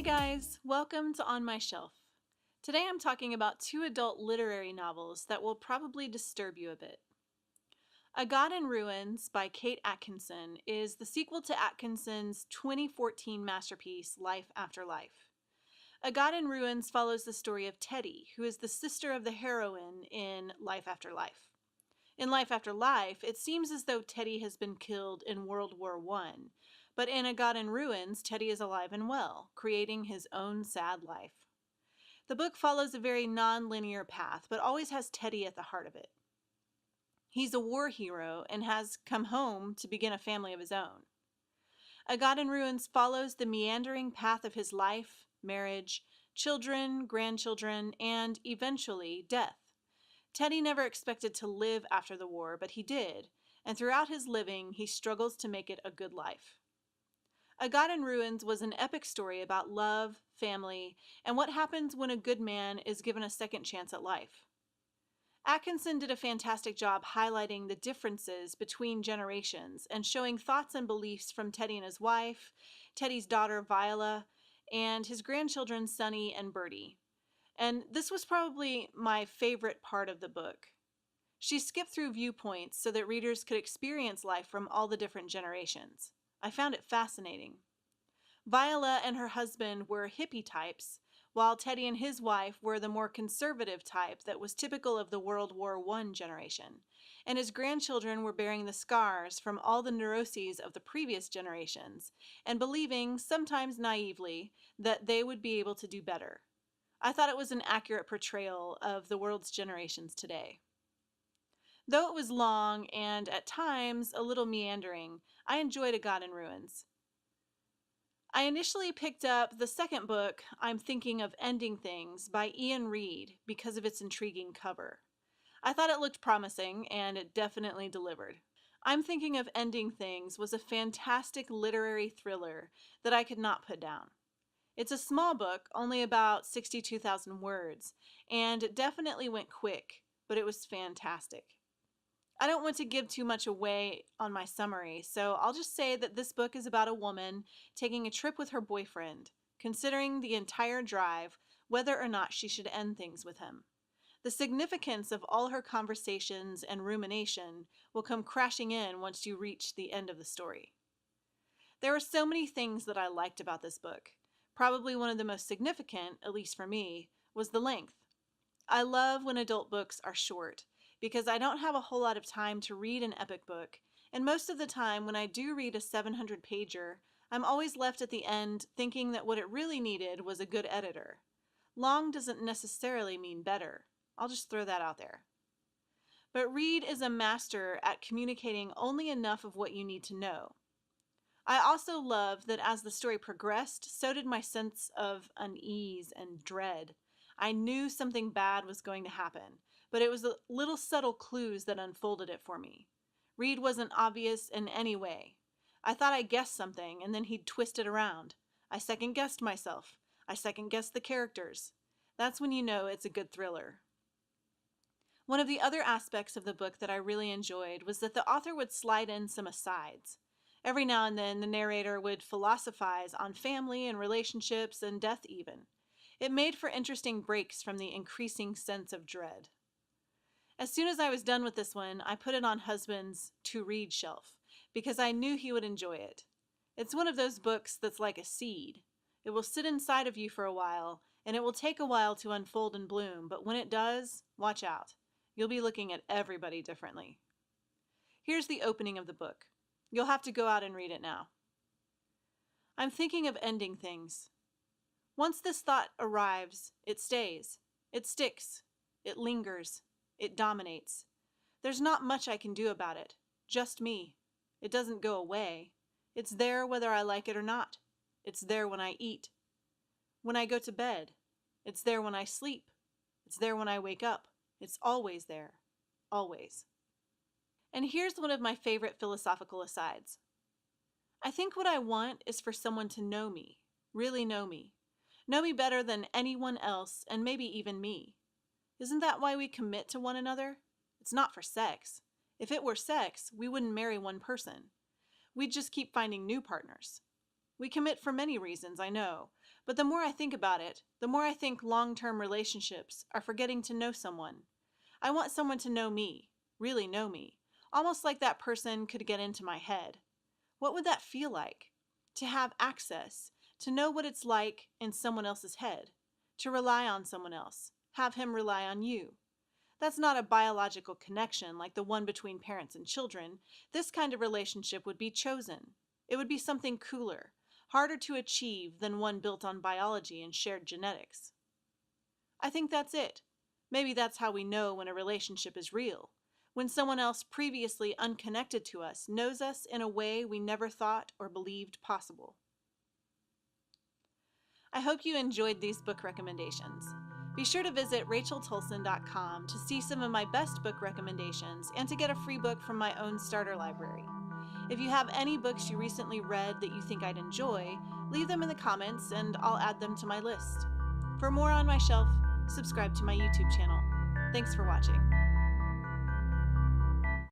guys, welcome to On My Shelf. Today I'm talking about two adult literary novels that will probably disturb you a bit. A God in Ruins by Kate Atkinson is the sequel to Atkinson's 2014 masterpiece, Life After Life. A God in Ruins follows the story of Teddy, who is the sister of the heroine in Life After Life. In Life After Life, it seems as though Teddy has been killed in World War I, but in A God in Ruins, Teddy is alive and well, creating his own sad life. The book follows a very non-linear path, but always has Teddy at the heart of it. He's a war hero and has come home to begin a family of his own. A God in Ruins follows the meandering path of his life, marriage, children, grandchildren, and eventually death. Teddy never expected to live after the war, but he did, and throughout his living, he struggles to make it a good life. A God in Ruins was an epic story about love, family, and what happens when a good man is given a second chance at life. Atkinson did a fantastic job highlighting the differences between generations and showing thoughts and beliefs from Teddy and his wife, Teddy's daughter Viola, and his grandchildren Sunny and Bertie. And this was probably my favorite part of the book. She skipped through viewpoints so that readers could experience life from all the different generations. I found it fascinating. Viola and her husband were hippie types, while Teddy and his wife were the more conservative type that was typical of the World War I generation, and his grandchildren were bearing the scars from all the neuroses of the previous generations and believing, sometimes naively, that they would be able to do better. I thought it was an accurate portrayal of the world's generations today. Though it was long and, at times, a little meandering, I enjoyed A God in Ruins. I initially picked up the second book, I'm Thinking of Ending Things, by Ian Reid because of its intriguing cover. I thought it looked promising, and it definitely delivered. I'm Thinking of Ending Things was a fantastic literary thriller that I could not put down. It's a small book, only about 62,000 words, and it definitely went quick, but it was fantastic. I don't want to give too much away on my summary, so I'll just say that this book is about a woman taking a trip with her boyfriend, considering the entire drive whether or not she should end things with him. The significance of all her conversations and rumination will come crashing in once you reach the end of the story. There were so many things that I liked about this book. Probably one of the most significant, at least for me, was the length. I love when adult books are short, because I don't have a whole lot of time to read an epic book, and most of the time when I do read a 700-pager, I'm always left at the end thinking that what it really needed was a good editor. Long doesn't necessarily mean better. I'll just throw that out there. But Reid is a master at communicating only enough of what you need to know. I also loved that as the story progressed, so did my sense of unease and dread. I knew something bad was going to happen, but it was the little subtle clues that unfolded it for me. Reid wasn't obvious in any way. I thought I guessed something, and then he'd twist it around. I second-guessed myself. I second-guessed the characters. That's when you know it's a good thriller. One of the other aspects of the book that I really enjoyed was that the author would slide in some asides. Every now and then, the narrator would philosophize on family and relationships and death even. It made for interesting breaks from the increasing sense of dread. As soon as I was done with this one, I put it on husband's to-read shelf, because I knew he would enjoy it. It's one of those books that's like a seed. It will sit inside of you for a while, and it will take a while to unfold and bloom, but when it does, watch out. You'll be looking at everybody differently. Here's the opening of the book. You'll have to go out and read it now. I'm thinking of ending things. Once this thought arrives, it stays. It sticks. It lingers. It dominates. There's not much I can do about it. Just me. It doesn't go away. It's there whether I like it or not. It's there when I eat. When I go to bed. It's there when I sleep. It's there when I wake up. It's always there. Always. And here's one of my favorite philosophical asides. I think what I want is for someone to know me, really know me better than anyone else, and maybe even me. Isn't that why we commit to one another? It's not for sex. If it were sex, we wouldn't marry one person. We'd just keep finding new partners. We commit for many reasons, I know, But the more I think about it, the more I think long-term relationships are for getting to know someone. I want someone to know me, really know me, almost like that person could get into my head. What would that feel like? To have access, to know what it's like in someone else's head, to rely on someone else, have him rely on you. That's not a biological connection like the one between parents and children. This kind of relationship would be chosen. It would be something cooler, harder to achieve than one built on biology and shared genetics. I think that's it. Maybe that's how we know when a relationship is real. When someone else previously unconnected to us knows us in a way we never thought or believed possible. I hope you enjoyed these book recommendations. Be sure to visit racheltolson.com to see some of my best book recommendations and to get a free book from my own starter library. If you have any books you recently read that you think I'd enjoy, leave them in the comments and I'll add them to my list. For more on my shelf, subscribe to my YouTube channel. Thanks for watching.